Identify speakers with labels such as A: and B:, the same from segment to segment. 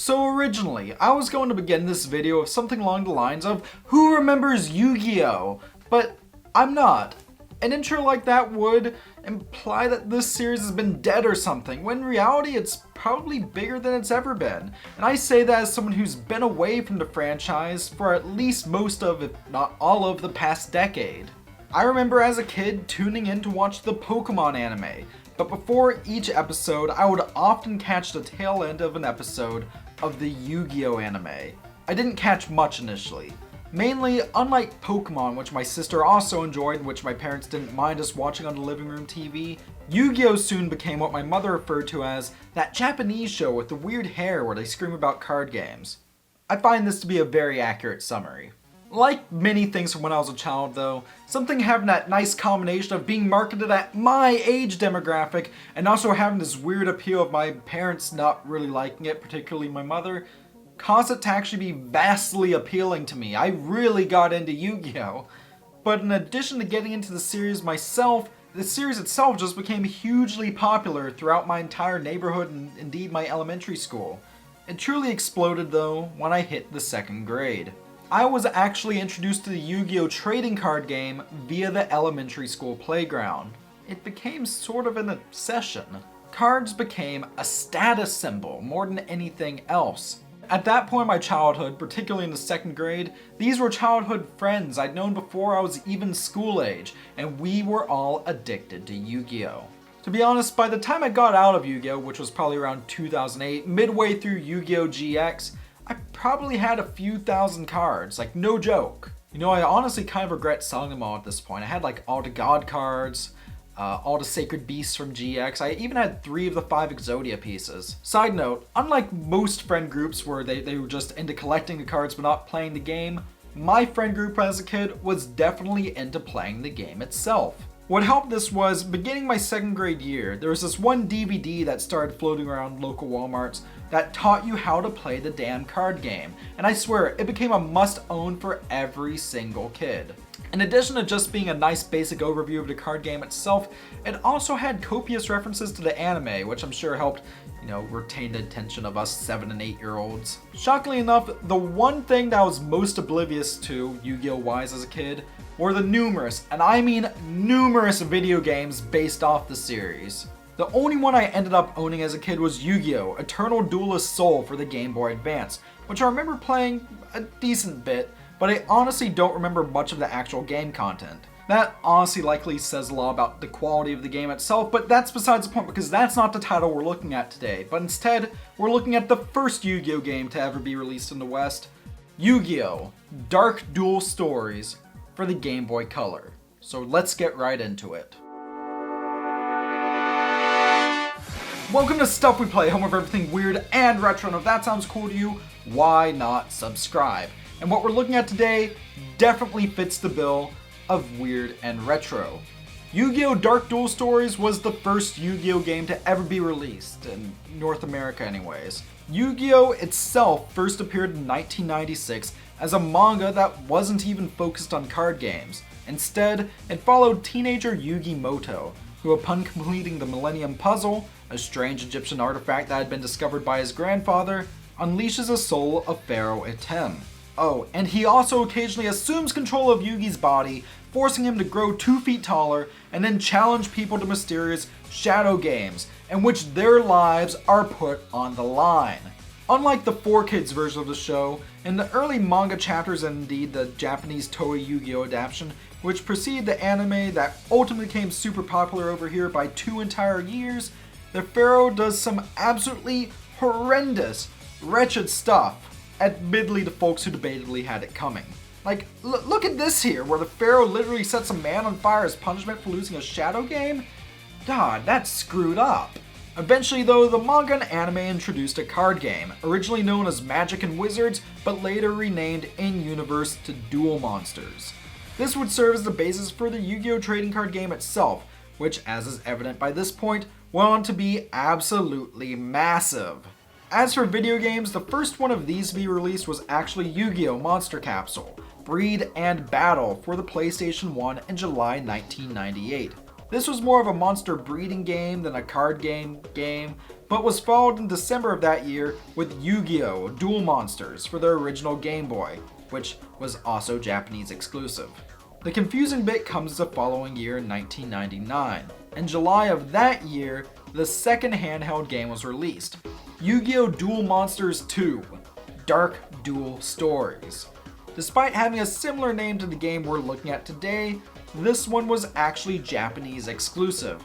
A: So originally, I was going to begin this video with something along the lines of, who remembers Yu-Gi-Oh? But I'm not. An intro like that would imply that this series has been dead or something, when in reality it's probably bigger than it's ever been. And I say that as someone who's been away from the franchise for at least most of, if not all of, the past decade. I remember as a kid tuning in to watch the Pokemon anime, but before each episode I would often catch the tail end of an episode of the Yu-Gi-Oh anime. I didn't catch much initially. Mainly, unlike Pokemon, which my sister also enjoyed and which my parents didn't mind us watching on the living room TV, Yu-Gi-Oh soon became what my mother referred to as that Japanese show with the weird hair where they scream about card games. I find this to be a very accurate summary. Like many things from when I was a child though, something having that nice combination of being marketed at my age demographic and also having this weird appeal of my parents not really liking it, particularly my mother, caused it to actually be vastly appealing to me. I really got into Yu-Gi-Oh! But in addition to getting into the series myself, the series itself just became hugely popular throughout my entire neighborhood and indeed my elementary school. It truly exploded though when I hit the 2nd grade. I was actually introduced to the Yu-Gi-Oh! Trading card game via the elementary school playground. It became sort of an obsession. Cards became a status symbol more than anything else. At that point in my childhood, particularly in the 2nd grade, these were childhood friends I'd known before I was even school age, and we were all addicted to Yu-Gi-Oh! To be honest, by the time I got out of Yu-Gi-Oh!, which was probably around 2008, midway through Yu-Gi-Oh! GX, I probably had a few thousand cards, like no joke. You know, I honestly kind of regret selling them all at this point. I had like all the God cards, all the Sacred Beasts from GX. I even had 3 of the 5 Exodia pieces. Side note, unlike most friend groups where they were just into collecting the cards but not playing the game, my friend group as a kid was definitely into playing the game itself. What helped this was, beginning my 2nd grade year, there was this one DVD that started floating around local Walmarts that taught you how to play the damn card game, and I swear, it became a must-own for every single kid. In addition to just being a nice basic overview of the card game itself, it also had copious references to the anime, which I'm sure helped, retain the attention of us 7 and 8-year-olds. Shockingly enough, the one thing that I was most oblivious to, Yu-Gi-Oh! Wise as a kid, were the numerous, and I mean numerous video games based off the series. The only one I ended up owning as a kid was Yu-Gi-Oh! Eternal Duelist Soul for the Game Boy Advance, which I remember playing a decent bit, but I honestly don't remember much of the actual game content. That honestly likely says a lot about the quality of the game itself, but that's besides the point because that's not the title we're looking at today, but instead, we're looking at the first Yu-Gi-Oh! Game to ever be released in the West, Yu-Gi-Oh! Dark Duel Stories for the Game Boy Color. So let's get right into it. Welcome to Stuff We Play, home of everything weird and retro, and if that sounds cool to you, why not subscribe? And what we're looking at today definitely fits the bill of weird and retro. Yu-Gi-Oh! Dark Duel Stories was the first Yu-Gi-Oh! Game to ever be released, in North America anyways. Yu-Gi-Oh! Itself first appeared in 1996 as a manga that wasn't even focused on card games. Instead, it followed teenager Yugi Moto, who upon completing the Millennium Puzzle, a strange Egyptian artifact that had been discovered by his grandfather, unleashes the soul of Pharaoh Atem. Oh, and he also occasionally assumes control of Yugi's body, forcing him to grow 2 feet taller and then challenge people to mysterious shadow games, in which their lives are put on the line. Unlike the 4Kids version of the show, in the early manga chapters and indeed the Japanese Toei Yu-Gi-Oh! Adaptation, which preceded the anime that ultimately became super popular over here by 2 entire years, the Pharaoh does some absolutely horrendous, wretched stuff, admittedly to folks who debatably had it coming. Like, look at this here, where the Pharaoh literally sets a man on fire as punishment for losing a shadow game? God, that's screwed up. Eventually though, the manga and anime introduced a card game, originally known as Magic and Wizards, but later renamed in-universe to Duel Monsters. This would serve as the basis for the Yu-Gi-Oh! Trading card game itself, which, as is evident by this point, went on to be absolutely massive. As for video games, the first one of these to be released was actually Yu-Gi-Oh! Monster Capsule, Breed and Battle for the PlayStation 1 in July 1998. This was more of a monster breeding game than a card game, but was followed in December of that year with Yu-Gi-Oh! Duel Monsters for their original Game Boy, which was also Japanese exclusive. The confusing bit comes the following year in 1999. In July of that year, the second handheld game was released, Yu-Gi-Oh! Duel Monsters 2, Dark Duel Stories. Despite having a similar name to the game we're looking at today, this one was actually Japanese exclusive.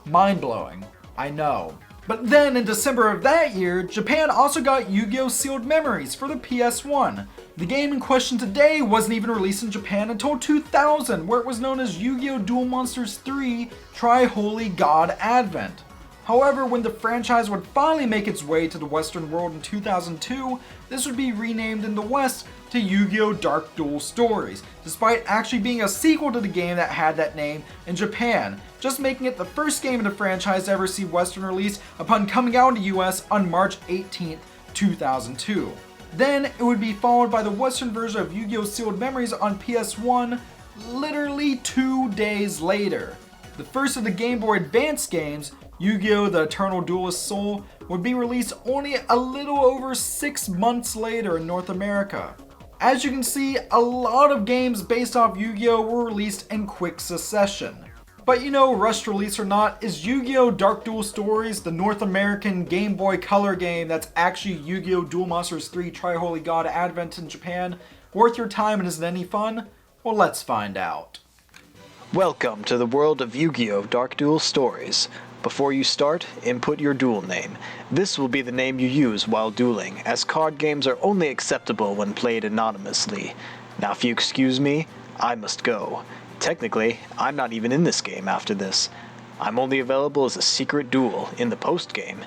A: Mind-blowing, I know. But then in December of that year, Japan also got Yu-Gi-Oh! Sealed Memories for the PS1. The game in question today wasn't even released in Japan until 2000, where it was known as Yu-Gi-Oh! Duel Monsters 3 Tri-Holy God Advent. However, when the franchise would finally make its way to the Western world in 2002, this would be renamed in the West to Yu-Gi-Oh! Dark Duel Stories, despite actually being a sequel to the game that had that name in Japan, just making it the first game in the franchise to ever see Western release upon coming out in the US on March 18th, 2002. Then it would be followed by the Western version of Yu-Gi-Oh! Sealed Memories on PS1 literally 2 days later. The first of the Game Boy Advance games, Yu-Gi-Oh! The Eternal Duelist Soul, would be released only a little over 6 months later in North America. As you can see, a lot of games based off Yu-Gi-Oh! Were released in quick succession. But you know, rushed release or not, is Yu-Gi-Oh! Dark Duel Stories, the North American Game Boy Color game that's actually Yu-Gi-Oh! Duel Monsters 3 Tri-Holy God Advent in Japan, worth your time and is it any fun? Well, let's find out.
B: Welcome to the world of Yu-Gi-Oh! Dark Duel Stories. Before you start, input your duel name. This will be the name you use while dueling, as card games are only acceptable when played anonymously. Now if you excuse me, I must go. Technically, I'm not even in this game after this. I'm only available as a secret duel in the post-game.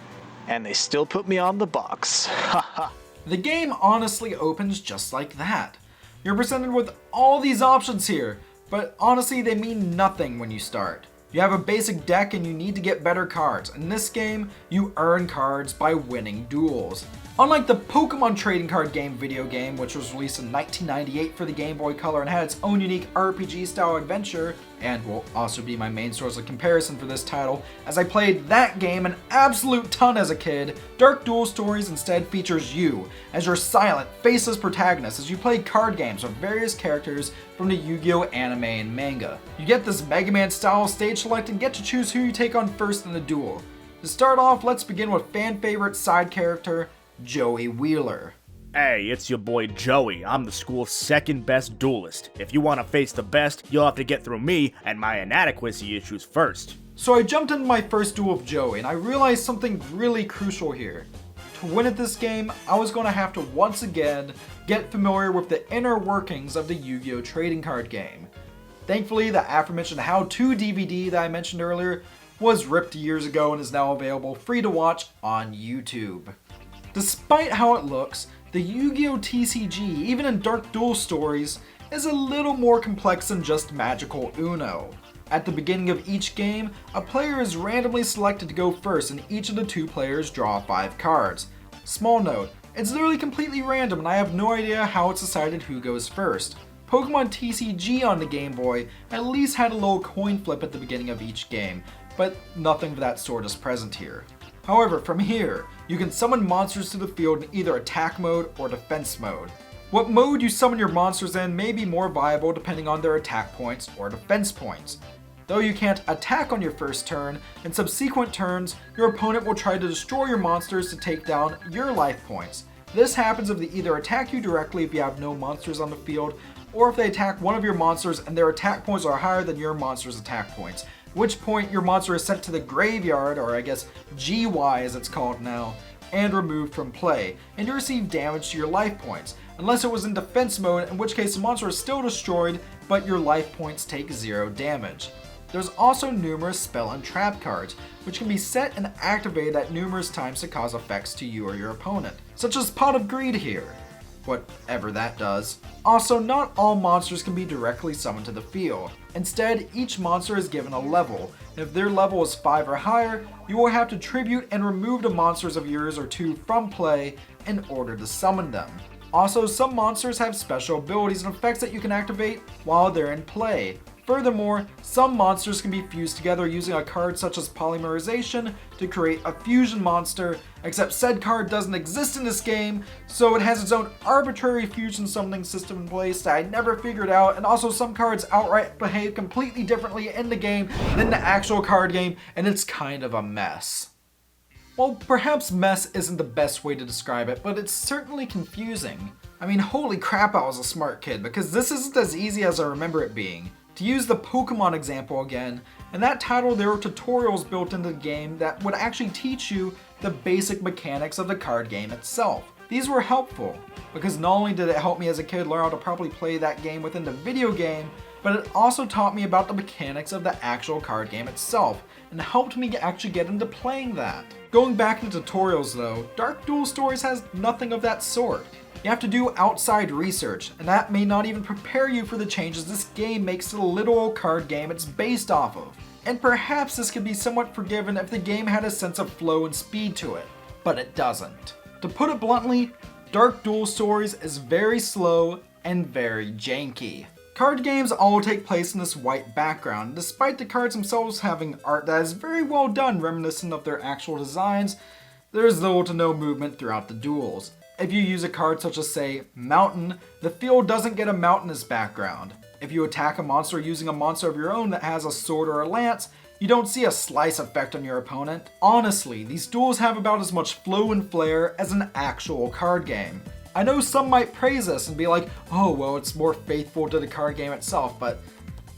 B: And they still put me on the box. Haha.
A: The game honestly opens just like that. You're presented with all these options here, but honestly they mean nothing when you start. You have a basic deck and you need to get better cards. In this game, you earn cards by winning duels. Unlike the Pokemon trading card game video game, which was released in 1998 for the Game Boy Color and had its own unique RPG-style adventure, and will also be my main source of comparison for this title, as I played that game an absolute ton as a kid, Dark Duel Stories instead features you as your silent, faceless protagonist as you play card games with various characters from the Yu-Gi-Oh! Anime and manga. You get this Mega Man style stage select and get to choose who you take on first in the duel. To start off, let's begin with fan favorite side character, Joey Wheeler.
C: Hey, it's your boy Joey. I'm the school's second best duelist. If you want to face the best, you'll have to get through me and my inadequacy issues first.
A: So I jumped into my first duel of Joey and I realized something really crucial here. To win at this game, I was going to have to once again get familiar with the inner workings of the Yu-Gi-Oh! Trading card game. Thankfully, the aforementioned how-to DVD that I mentioned earlier was ripped years ago and is now available free to watch on YouTube. Despite how it looks, the Yu-Gi-Oh! TCG, even in Dark Duel Stories, is a little more complex than just magical Uno. At the beginning of each game, a player is randomly selected to go first and each of the two players draw 5 cards. Small note, it's literally completely random and I have no idea how it's decided who goes first. Pokemon TCG on the Game Boy at least had a little coin flip at the beginning of each game, but nothing of that sort is present here. However, from here, you can summon monsters to the field in either attack mode or defense mode. What mode you summon your monsters in may be more viable depending on their attack points or defense points. Though you can't attack on your first turn, in subsequent turns, your opponent will try to destroy your monsters to take down your life points. This happens if they either attack you directly if you have no monsters on the field, or if they attack one of your monsters and their attack points are higher than your monster's attack points, at which point your monster is sent to the graveyard, or I guess GY as it's called now, and removed from play, and you receive damage to your life points, unless it was in defense mode, in which case the monster is still destroyed, but your life points take 0 damage. There's also numerous spell and trap cards, which can be set and activated at numerous times to cause effects to you or your opponent, such as Pot of Greed here, whatever that does. Also, not all monsters can be directly summoned to the field. Instead, each monster is given a level, and if their level is 5 or higher, you will have to tribute and remove the monsters of yours or 2 from play in order to summon them. Also, some monsters have special abilities and effects that you can activate while they're in play. Furthermore, some monsters can be fused together using a card such as polymerization to create a fusion monster, except said card doesn't exist in this game, so it has its own arbitrary fusion summoning system in place that I never figured out, and also some cards outright behave completely differently in the game than the actual card game, and it's kind of a mess. Well, perhaps mess isn't the best way to describe it, but it's certainly confusing. I mean, holy crap, I was a smart kid, because this isn't as easy as I remember it being. To use the Pokemon example again, in that title there were tutorials built into the game that would actually teach you the basic mechanics of the card game itself. These were helpful, because not only did it help me as a kid learn how to properly play that game within the video game, but it also taught me about the mechanics of the actual card game itself, and helped me actually get into playing that. Going back into tutorials though, Duel Stories has nothing of that sort. You have to do outside research, and that may not even prepare you for the changes this game makes to the literal card game it's based off of. And perhaps this could be somewhat forgiven if the game had a sense of flow and speed to it, but it doesn't. To put it bluntly, Duel Stories is very slow and very janky. Card games all take place in this white background, despite the cards themselves having art that is very well done reminiscent of their actual designs. There is little to no movement throughout the duels. If you use a card such as, say, Mountain, the field doesn't get a mountainous background. If you attack a monster using a monster of your own that has a sword or a lance, you don't see a slice effect on your opponent. Honestly, these duels have about as much flow and flair as an actual card game. I know some might praise this and be like, oh well, it's more faithful to the card game itself, but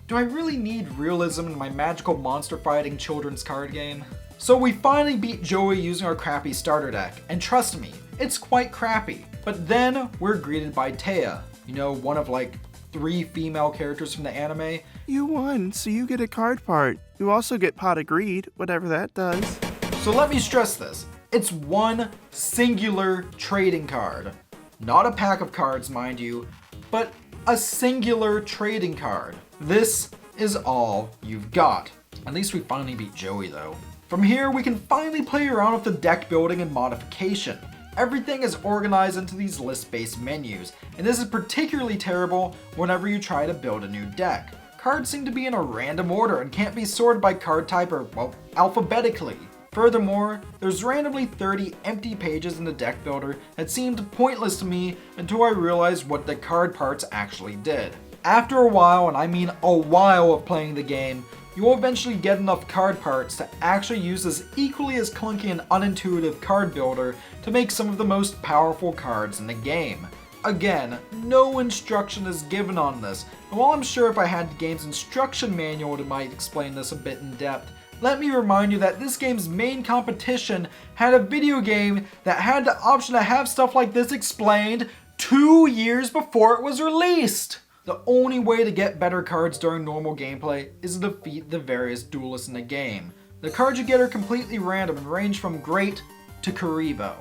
A: do I really need realism in my magical monster fighting children's card game? So we finally beat Joey using our crappy starter deck, and trust me, it's quite crappy. But then we're greeted by Taya, you know, one of like 3 female characters from the anime.
D: You won, so you get a card part. You also get Pot of Greed, whatever that does.
A: So let me stress this, it's one singular trading card. Not a pack of cards, mind you, but a singular trading card. This is all you've got. At least we finally beat Joey though. From here, we can finally play around with the deck building and modification. Everything is organized into these list-based menus, and this is particularly terrible whenever you try to build a new deck. Cards seem to be in a random order and can't be sorted by card type or, well, alphabetically. Furthermore, there's randomly 30 empty pages in the deck builder that seemed pointless to me until I realized what the card parts actually did. After a while, and I mean a while of playing the game, you will eventually get enough card parts to actually use this equally as clunky and unintuitive card builder to make some of the most powerful cards in the game. Again, no instruction is given on this, and while I'm sure if I had the game's instruction manual it might explain this a bit in depth, let me remind you that this game's main competition had a video game that had the option to have stuff like this explained 2 years before it was released! The only way to get better cards during normal gameplay is to defeat the various duelists in the game. The cards you get are completely random and range from great to Kaiba.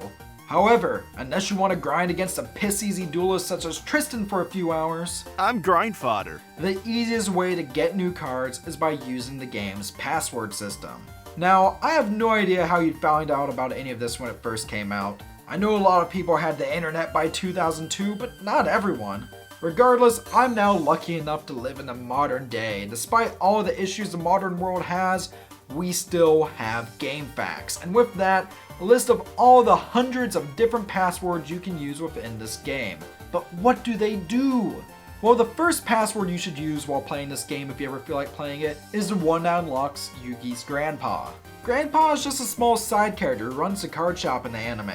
A: However, unless you want to grind against a piss-easy duelist such as Tristan for a few hours,
D: I'm grind fodder.
A: the easiest way to get new cards is by using the game's password system. Now, I have no idea how you'd found out about any of this when it first came out. I know a lot of people had the internet by 2002, but not everyone. Regardless, I'm now lucky enough to live in the modern day, and despite all the issues the modern world has, we still have GameFAQs, and with that, a list of all the hundreds of different passwords you can use within this game. But what do they do? Well, the first password you should use while playing this game if you ever feel like playing it is the one that unlocks Yugi's grandpa. Grandpa is just a small side character who runs the card shop in the anime,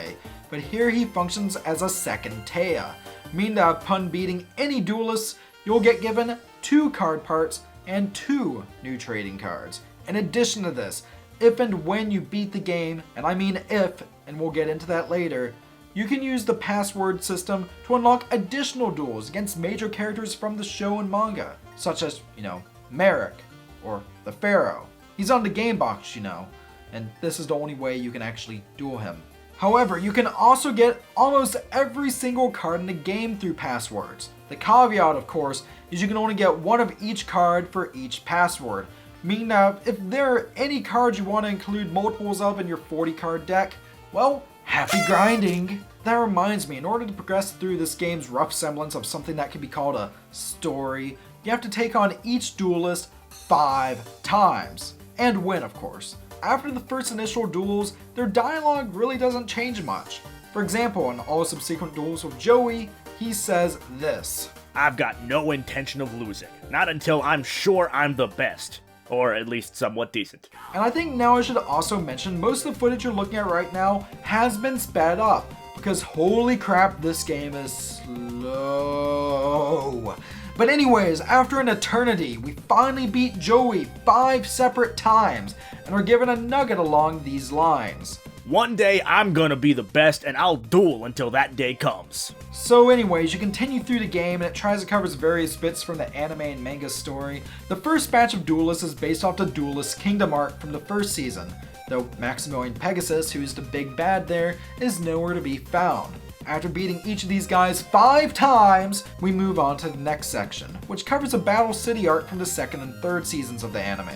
A: but here he functions as a second Taya, meaning that upon beating any duelists, you'll get given 2 card parts and 2 new trading cards. In addition to this, if and when you beat the game, and I mean if, and we'll get into that later, you can use the password system to unlock additional duels against major characters from the show and manga, such as, Marik, or the Pharaoh. He's on the game box, and this is the only way you can actually duel him. However, you can also get almost every single card in the game through passwords. The caveat, of course, is you can only get one of each card for each password, meaning that if there are any cards you want to include multiples of in your 40 card deck, well, happy grinding! That reminds me, in order to progress through this game's rough semblance of something that can be called a story, you have to take on each duelist 5 times, and win of course. After the first initial duels, their dialogue really doesn't change much. For example, in all subsequent duels with Joey, he says this:
C: I've got no intention of losing, not until I'm sure I'm the best, or at least somewhat decent.
A: And I think now I should also mention most of the footage you're looking at right now has been sped up, because holy crap, this game is slow. But anyways, after an eternity, we finally beat Joey 5 separate times, and are given a nugget along these lines.
C: One day I'm gonna be the best and I'll duel until that day comes.
A: So anyways, you continue through the game and it tries to cover various bits from the anime and manga story. The first batch of duelists is based off the Duelist Kingdom arc from the first season, though Maximilian Pegasus, who's the big bad there, is nowhere to be found. After beating each of these guys 5 times, we move on to the next section, which covers a Battle City arc from the second and third seasons of the anime.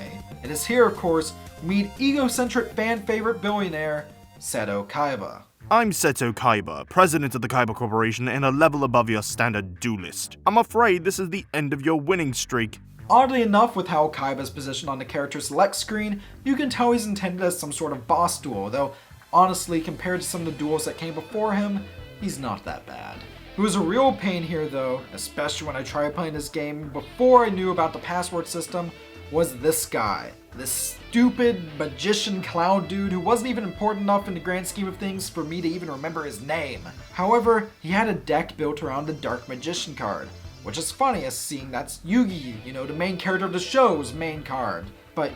A: It is here, of course, we meet egocentric fan-favorite billionaire, Seto Kaiba.
D: I'm Seto Kaiba, president of the Kaiba Corporation and a level above your standard duelist. I'm afraid this is the end of your winning streak.
A: Oddly enough, with how Kaiba is positioned on the character select screen, you can tell he's intended as some sort of boss duel, though honestly, compared to some of the duels that came before him, he's not that bad. It was a real pain here though, especially when I tried playing this game before I knew about the password system, was this guy. This stupid magician clown dude who wasn't even important enough in the grand scheme of things for me to even remember his name. However, he had a deck built around the Dark Magician card, which is funny as seeing that's Yugi, the main character of the show's main card. But,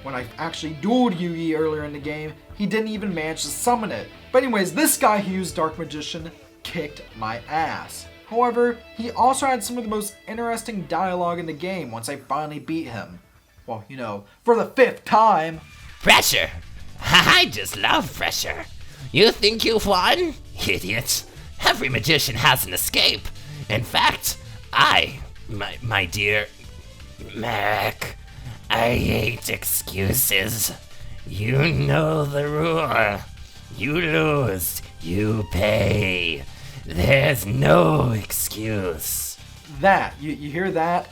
A: when I actually dueled Yugi earlier in the game, he didn't even manage to summon it. But anyways, this guy who used Dark Magician kicked my ass. However, he also had some of the most interesting dialogue in the game once I finally beat him. Well, for the 5th time.
E: Pressure! I just love pressure. You think you've won? Idiot. Every magician has an escape. In fact, my dear Marik, I hate excuses. You know the rule. You lose, you pay. There's no excuse.
A: That, you hear that?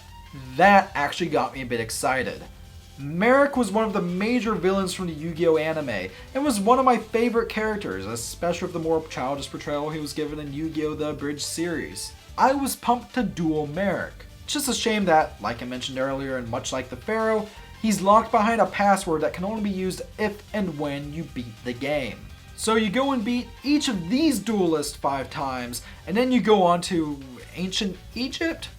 A: That actually got me a bit excited. Marik was one of the major villains from the Yu-Gi-Oh anime, and was one of my favorite characters, especially with the more childish portrayal he was given in Yu-Gi-Oh! The Abridged series. I was pumped to duel Marik. It's just a shame that, like I mentioned earlier, and much like the Pharaoh, he's locked behind a password that can only be used if and when you beat the game. So you go and beat each of these duelists 5 times, and then you go on to ancient Egypt?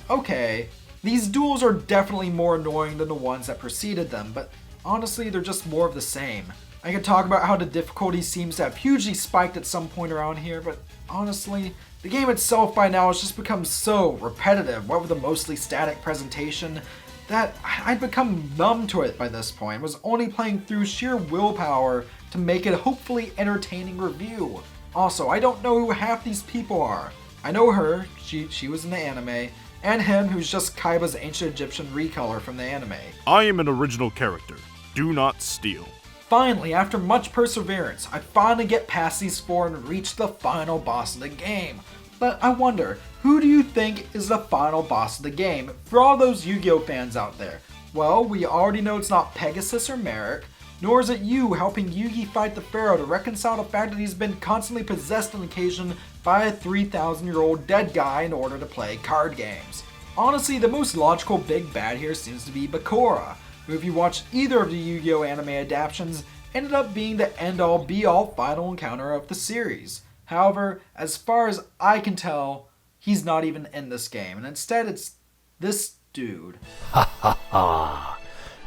A: Okay. These duels are definitely more annoying than the ones that preceded them, but honestly they're just more of the same. I could talk about how the difficulty seems to have hugely spiked at some point around here, but honestly, the game itself by now has just become so repetitive, what with a mostly static presentation, that I'd become numb to it by this point and was only playing through sheer willpower to make it a hopefully entertaining review. Also, I don't know who half these people are. I know her, she was in the anime, and him, who's just Kaiba's ancient Egyptian recolor from the anime.
D: I am an original character. Do not steal.
A: Finally, after much perseverance, I finally get past these 4 and reach the final boss of the game. But I wonder, who do you think is the final boss of the game for all those Yu-Gi-Oh fans out there? Well, we already know it's not Pegasus or Marik, nor is it you helping Yugi fight the Pharaoh to reconcile the fact that he's been constantly possessed on occasion by a 3,000-year-old dead guy in order to play card games. Honestly, the most logical big bad here seems to be Bakura, who if you watch either of the Yu-Gi-Oh anime adaptations, ended up being the end-all be-all final encounter of the series. However, as far as I can tell, he's not even in this game, and instead it's this dude.
E: Ha ha ha.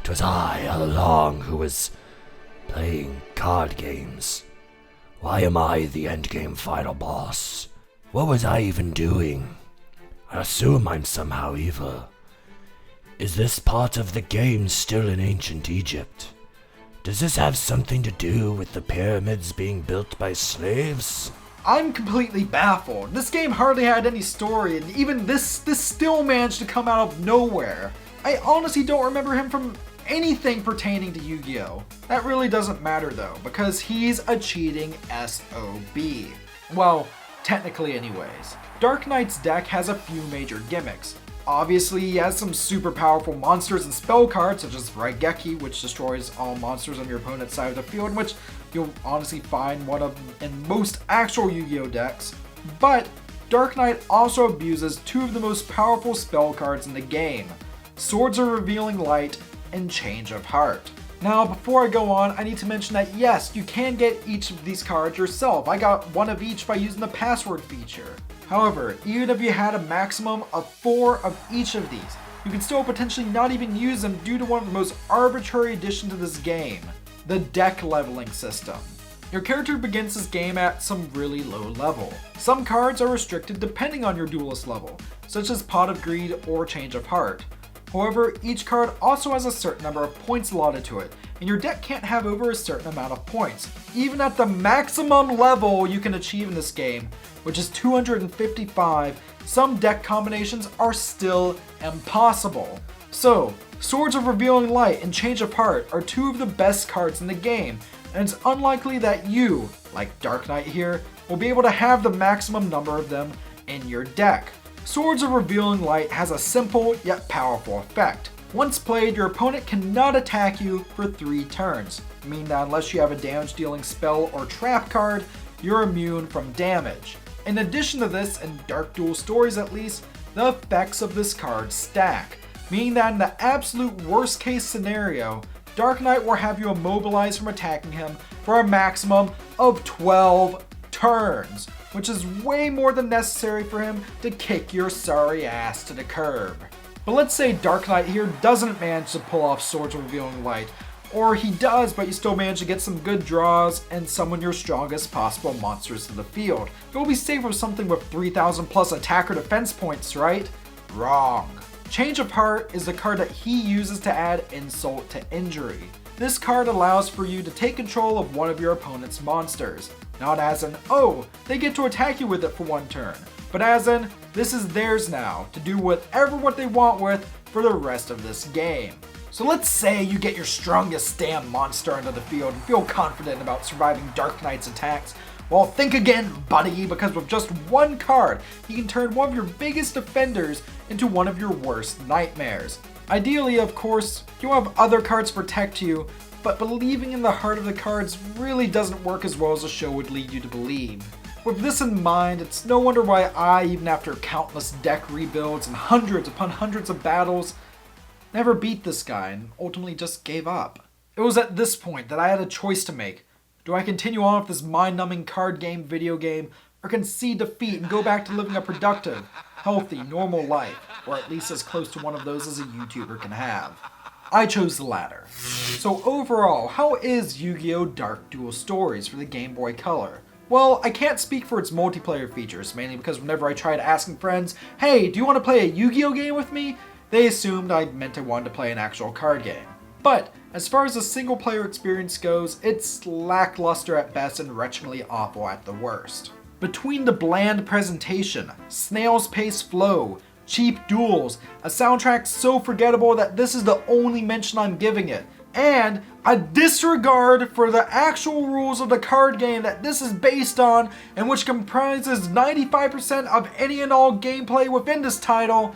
E: 'Twas I all along who was playing card games. Why am I the endgame final boss? What was I even doing? I assume I'm somehow evil. Is this part of the game still in ancient Egypt? Does this have something to do with the pyramids being built by slaves?
A: I'm completely baffled. This game hardly had any story, and even this still managed to come out of nowhere. I honestly don't remember him from anything pertaining to Yu-Gi-Oh! That really doesn't matter though, because he's a cheating SOB. Well, technically anyways. Darknite's deck has a few major gimmicks. Obviously, he has some super powerful monsters and spell cards, such as Raigeki, which destroys all monsters on your opponent's side of the field, which you'll honestly find one of in most actual Yu-Gi-Oh decks. But Darknite also abuses two of the most powerful spell cards in the game, Swords of Revealing Light and Change of Heart. Now, before I go on, I need to mention that yes, you can get each of these cards yourself. I got one of each by using the password feature. However, even if you had a maximum of 4 of each of these, you could still potentially not even use them due to one of the most arbitrary additions to this game, the deck leveling system. Your character begins this game at some really low level. Some cards are restricted depending on your duelist level, such as Pot of Greed or Change of Heart. However, each card also has a certain number of points allotted to it, and your deck can't have over a certain amount of points, even at the maximum level you can achieve in this game, which is 255, some deck combinations are still impossible. So, Swords of Revealing Light and Change of Heart are two of the best cards in the game, and it's unlikely that you, like Darknite here, will be able to have the maximum number of them in your deck. Swords of Revealing Light has a simple yet powerful effect. Once played, your opponent cannot attack you for 3 turns, meaning that unless you have a damage dealing spell or trap card, you're immune from damage. In addition to this, in Dark Duel Stories at least, the effects of this card stack, meaning that in the absolute worst case scenario, Darknite will have you immobilized from attacking him for a maximum of 12 turns, which is way more than necessary for him to kick your sorry ass to the curb. But let's say Darknite here doesn't manage to pull off Swords of Revealing Light, or he does, but you still manage to get some good draws and summon your strongest possible monsters to the field. You'll be safe with something with 3,000 plus attack or defense points, right? Wrong. Change of Heart is the card that he uses to add insult to injury. This card allows for you to take control of one of your opponent's monsters. Not as in, oh, they get to attack you with it for 1 turn, but as in, this is theirs now to do whatever what they want with for the rest of this game. So let's say you get your strongest damn monster into the field and feel confident about surviving Darknite's attacks. Well, think again, buddy, because with just 1 card, he can turn one of your biggest defenders into one of your worst nightmares. Ideally, of course, you'll have other cards protect you, but believing in the heart of the cards really doesn't work as well as the show would lead you to believe. With this in mind, it's no wonder why I, even after countless deck rebuilds and hundreds upon hundreds of battles, never beat this guy and ultimately just gave up. It was at this point that I had a choice to make. Do I continue on with this mind-numbing card game, video game, or concede defeat and go back to living a productive, healthy, normal life, or at least as close to one of those as a YouTuber can have? I chose the latter. So overall, how is Yu-Gi-Oh! Dark Duel Stories for the Game Boy Color? Well, I can't speak for its multiplayer features, mainly because whenever I tried asking friends, hey, do you want to play a Yu-Gi-Oh! Game with me? They assumed I meant I wanted to play an actual card game. But as far as the single player experience goes, it's lackluster at best and wretchedly awful at the worst. Between the bland presentation, snail's pace flow, cheap duels, a soundtrack so forgettable that this is the only mention I'm giving it, and a disregard for the actual rules of the card game that this is based on and which comprises 95% of any and all gameplay within this title,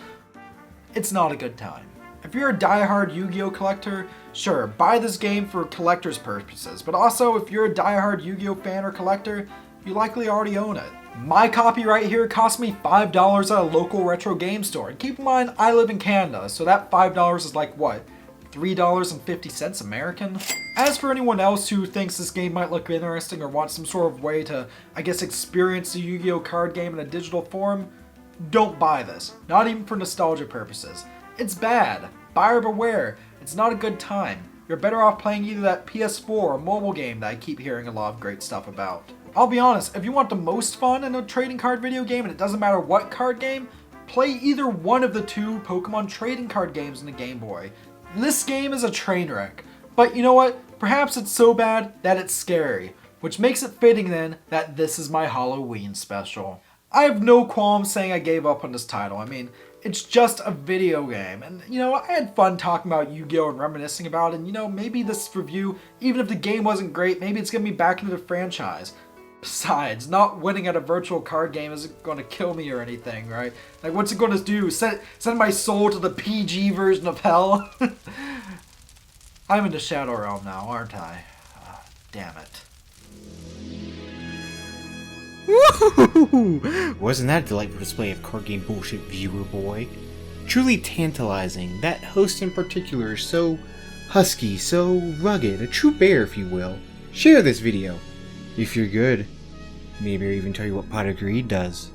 A: it's not a good time. If you're a diehard Yu-Gi-Oh! Collector, sure, buy this game for collector's purposes, but also if you're a diehard Yu-Gi-Oh! Fan or collector, you likely already own it. My copy right here cost me $5 at a local retro game store. And keep in mind, I live in Canada, so that $5 is like what? $3.50 American? As for anyone else who thinks this game might look interesting or wants some sort of way to, I guess, experience the Yu-Gi-Oh! Card game in a digital form, don't buy this. Not even for nostalgia purposes. It's bad. Buyer beware. It's not a good time. You're better off playing either that PS4 or mobile game that I keep hearing a lot of great stuff about. I'll be honest, if you want the most fun in a trading card video game, and it doesn't matter what card game, play either one of the 2 Pokemon trading card games in the Game Boy. This game is a train wreck, but you know what? Perhaps it's so bad that it's scary, which makes it fitting then that this is my Halloween special. I have no qualms saying I gave up on this title. I mean, it's just a video game, and you know, I had fun talking about Yu-Gi-Oh! And reminiscing about it, and you know, maybe this review, even if the game wasn't great, maybe it's getting me back into the franchise. Besides, not winning at a virtual card game isn't going to kill me or anything, right? Like, what's it going to do? Send my soul to the PG version of hell? I'm in the Shadow Realm now, aren't I? Damn it.
F: Woohoo! Wasn't that a delightful display of card game bullshit, viewer boy? Truly tantalizing. That host in particular is so husky, so rugged, a true bear if you will. Share this video. If you're good, maybe I'll even tell you what Pot of Greed does.